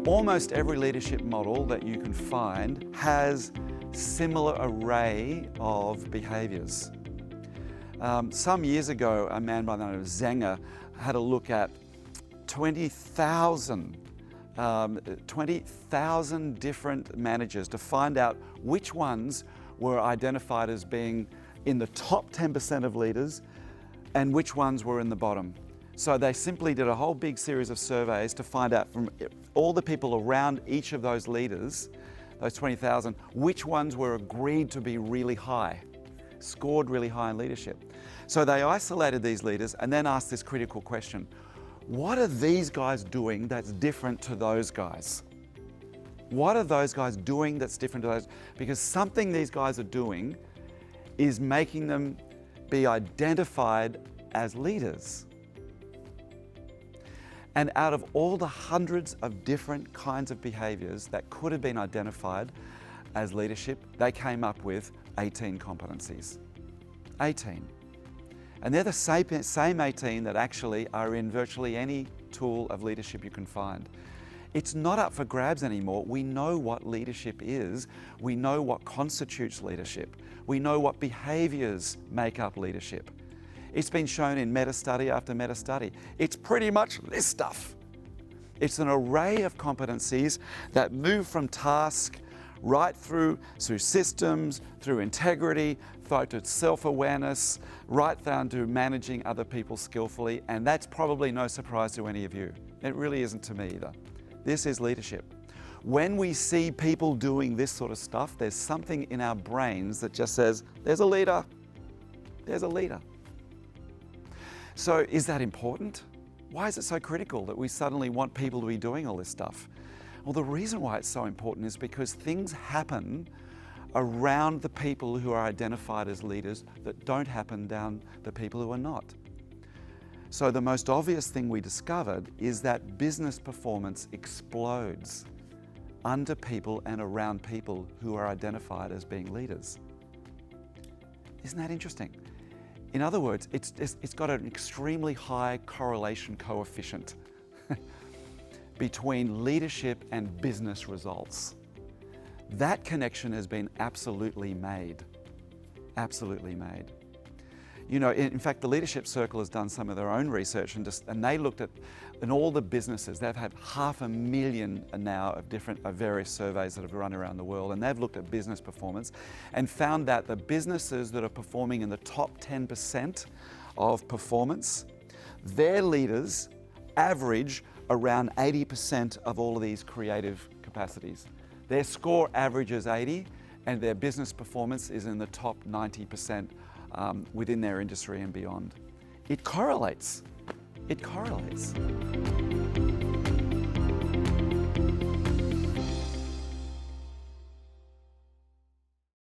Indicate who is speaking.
Speaker 1: Almost every leadership model that you can find has similar array of behaviors. Some years ago, a man by the name of Zenger had a look at 20,000 different managers to find out which ones were identified as being in the top 10% of leaders and which ones were in the bottom. So they simply did a whole big series of surveys to find out from all the people around each of those leaders, those 20,000, which ones were agreed to be really high, scored really high in leadership. So they isolated these leaders and then asked this critical question: what are these guys doing that's different to those guys? What are those guys doing that's different to those? Because something these guys are doing is making them be identified as leaders. And out of all the hundreds of different kinds of behaviors that could have been identified as leadership, they came up with 18 competencies. 18. And they're the same 18 that actually are in virtually any tool of leadership you can find. It's not up for grabs anymore. We know what leadership is. We know what constitutes leadership. We know what behaviors make up leadership. It's been shown in meta-study after meta-study. It's pretty much this stuff. It's an array of competencies that move from task right through systems, through integrity, through to self-awareness, right down to managing other people skillfully, and that's probably no surprise to any of you. It really isn't to me either. This is leadership. When we see people doing this sort of stuff, there's something in our brains that just says, there's a leader, there's a leader. So is that important? Why is it so critical that we suddenly want people to be doing all this stuff? Well, the reason why it's so important is because things happen around the people who are identified as leaders that don't happen down the people who are not. So the most obvious thing we discovered is that business performance explodes under people and around people who are identified as being leaders. Isn't that interesting? In other words, it's got an extremely high correlation coefficient between leadership and business results. That connection has been absolutely made. Absolutely made. You know, in fact, the Leadership Circle has done some of their own research and they looked at, in all the businesses, they've had 500,000 now of various surveys that have run around the world, and they've looked at business performance and found that the businesses that are performing in the top 10% of performance, their leaders average around 80% of all of these creative capacities. Their score averages 80, and their business performance is in the top 90% within their industry and beyond. It correlates. It correlates.